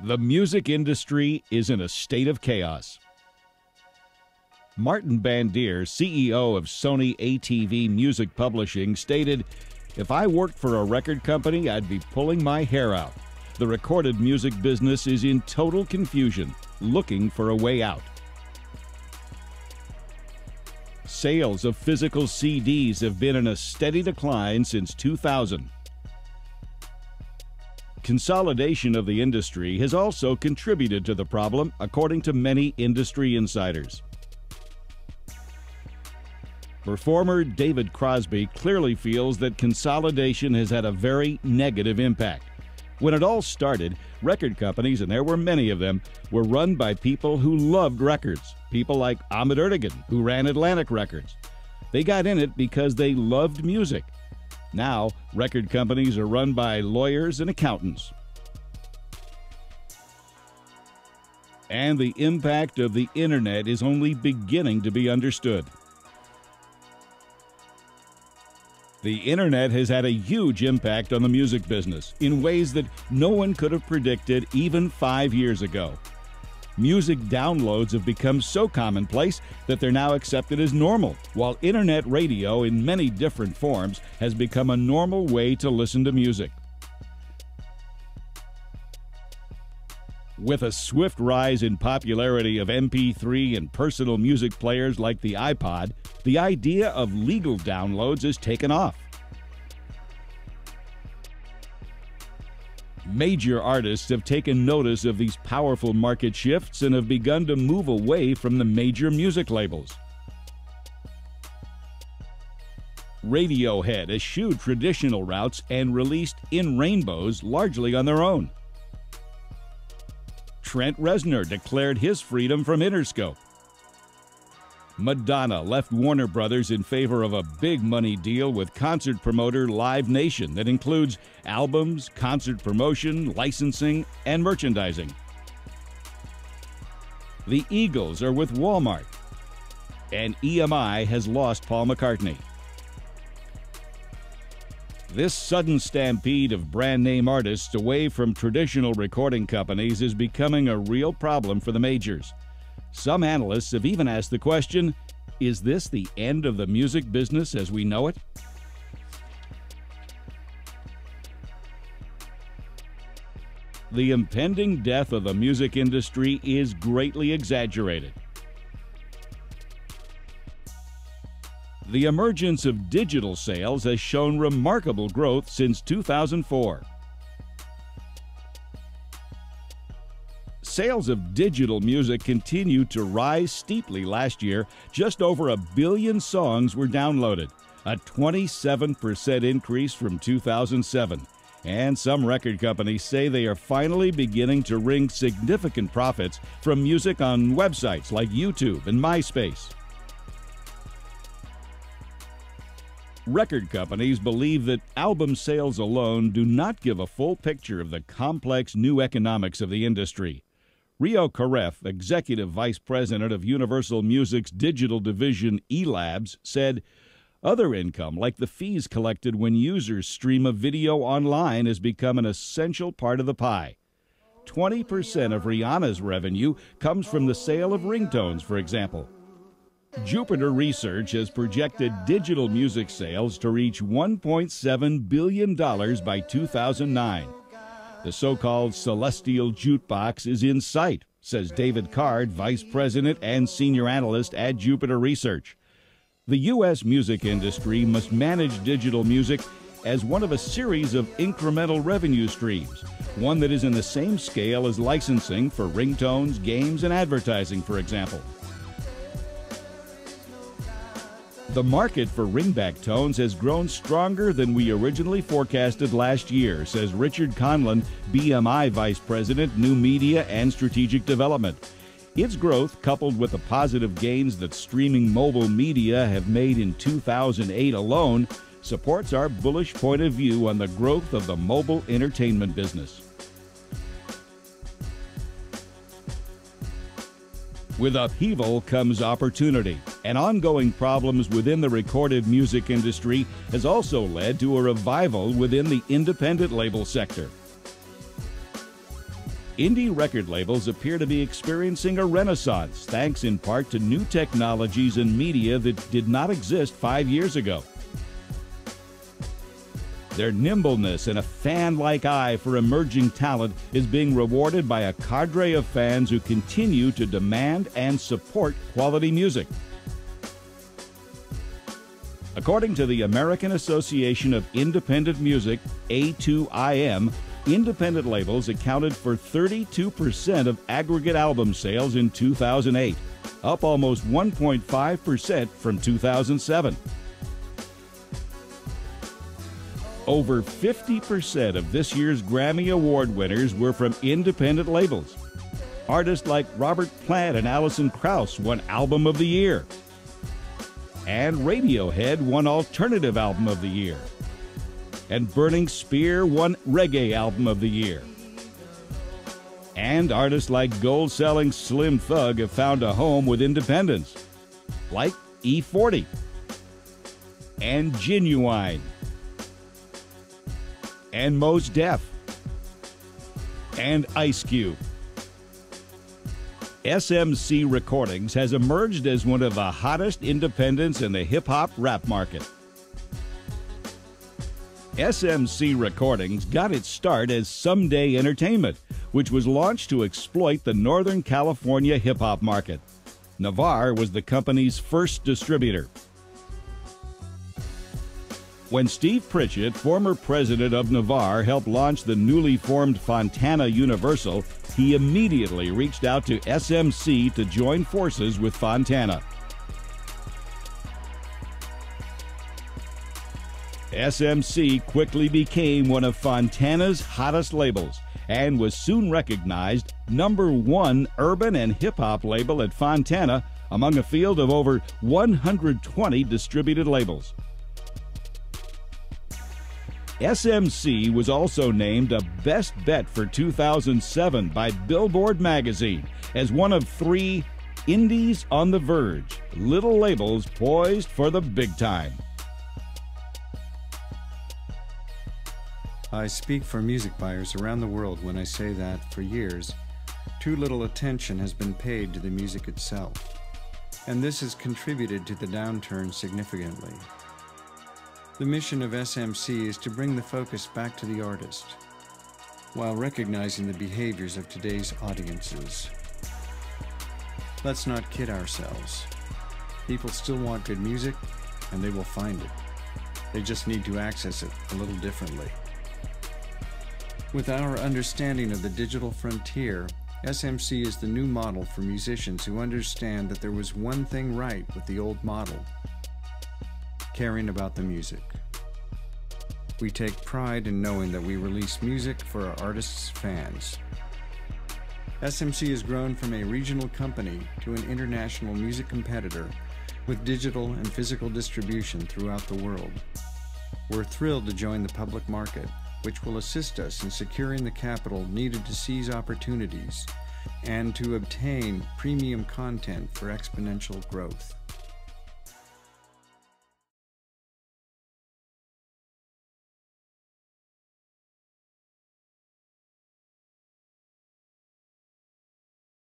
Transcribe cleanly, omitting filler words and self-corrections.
The music industry is in a state of chaos. Martin Bandier, CEO of Sony ATV Music Publishing, stated, "If I worked for a record company, I'd be pulling my hair out. The recorded music business is in total confusion, looking for a way out." Sales of physical CDs have been in a steady decline since 2000. Consolidation of the industry has also contributed to the problem, according to many industry insiders. Performer David Crosby clearly feels that consolidation has had a very negative impact. When it all started, record companies, and there were many of them, were run by people who loved records. People like Ahmet Ertegun, who ran Atlantic Records. They got in it because they loved music. Now, record companies are run by lawyers and accountants. And the impact of the internet is only beginning to be understood. The internet has had a huge impact on the music business in ways that no one could have predicted even 5 years ago. Music downloads have become so commonplace that they're now accepted as normal, while internet radio in many different forms has become a normal way to listen to music. With a swift rise in popularity of MP3 and personal music players like the iPod, the idea of legal downloads has taken off. Major artists have taken notice of these powerful market shifts and have begun to move away from the major music labels. Radiohead eschewed traditional routes and released In Rainbows largely on their own. Trent Reznor declared his freedom from Interscope. Madonna left Warner Brothers in favor of a big money deal with concert promoter Live Nation that includes albums, concert promotion, licensing, and merchandising. The Eagles are with Walmart, and EMI has lost Paul McCartney. This sudden stampede of brand-name artists away from traditional recording companies is becoming a real problem for the majors. Some analysts have even asked the question, is this the end of the music business as we know it? The impending death of the music industry is greatly exaggerated. The emergence of digital sales has shown remarkable growth since 2004. Sales of digital music continued to rise steeply last year. Just over 1 billion songs were downloaded, a 27% increase from 2007. And some record companies say they are finally beginning to wring significant profits from music on websites like YouTube and MySpace. Record companies believe that album sales alone do not give a full picture of the complex new economics of the industry. Rio Karef, Executive Vice President of Universal Music's digital division eLabs, said, "Other income, like the fees collected when users stream a video online, has become an essential part of the pie. 20% of Rihanna's revenue comes from the sale of ringtones, for example." Jupiter Research has projected digital music sales to reach $1.7 billion by 2009. The so-called celestial jukebox is in sight, says David Card, Vice President and Senior Analyst at Jupiter Research. The U.S. music industry must manage digital music as one of a series of incremental revenue streams, one that is in the same scale as licensing for ringtones, games, and advertising, for example. The market for ringback tones has grown stronger than we originally forecasted last year, says Richard Conlon, BMI Vice President, New Media and Strategic Development. Its growth, coupled with the positive gains that streaming mobile media have made in 2008 alone, supports our bullish point of view on the growth of the mobile entertainment business. With upheaval comes opportunity, and ongoing problems within the recorded music industry has also led to a revival within the independent label sector. Indie record labels appear to be experiencing a renaissance, thanks in part to new technologies and media that did not exist 5 years ago. Their nimbleness and a fan-like eye for emerging talent is being rewarded by a cadre of fans who continue to demand and support quality music. According to the American Association of Independent Music, A2IM, independent labels accounted for 32% of aggregate album sales in 2008, up almost 1.5% from 2007. Over 50% of this year's Grammy Award winners were from independent labels. Artists like Robert Plant and Alison Krauss won Album of the Year. And Radiohead won Alternative Album of the Year. And Burning Spear won Reggae Album of the Year. And artists like gold-selling Slim Thug have found a home with independents, like E40 and Genuine and Mos Def and Ice Cube. SMC Recordings has emerged as one of the hottest independents in the hip-hop rap market. SMC Recordings got its start as Someday Entertainment, which was launched to exploit the Northern California hip-hop market. Navarre was the company's first distributor. When Steve Pritchett, former president of Navarre, helped launch the newly formed Fontana Universal, he immediately reached out to SMC to join forces with Fontana. SMC quickly became one of Fontana's hottest labels and was soon recognized #1 urban and hip-hop label at Fontana among a field of over 120 distributed labels. SMC was also named a Best Bet for 2007 by Billboard magazine as one of 3 indies on the verge, little labels poised for the big time. I speak for music buyers around the world when I say that, for years, too little attention has been paid to the music itself, and this has contributed to the downturn significantly. The mission of SMC is to bring the focus back to the artist, while recognizing the behaviors of today's audiences. Let's not kid ourselves. People still want good music, and they will find it. They just need to access it a little differently. With our understanding of the digital frontier, SMC is the new model for musicians who understand that there was one thing right with the old model: caring about the music. We take pride in knowing that we release music for our artists' fans. SMC has grown from a regional company to an international music competitor with digital and physical distribution throughout the world. We're thrilled to join the public market, which will assist us in securing the capital needed to seize opportunities and to obtain premium content for exponential growth.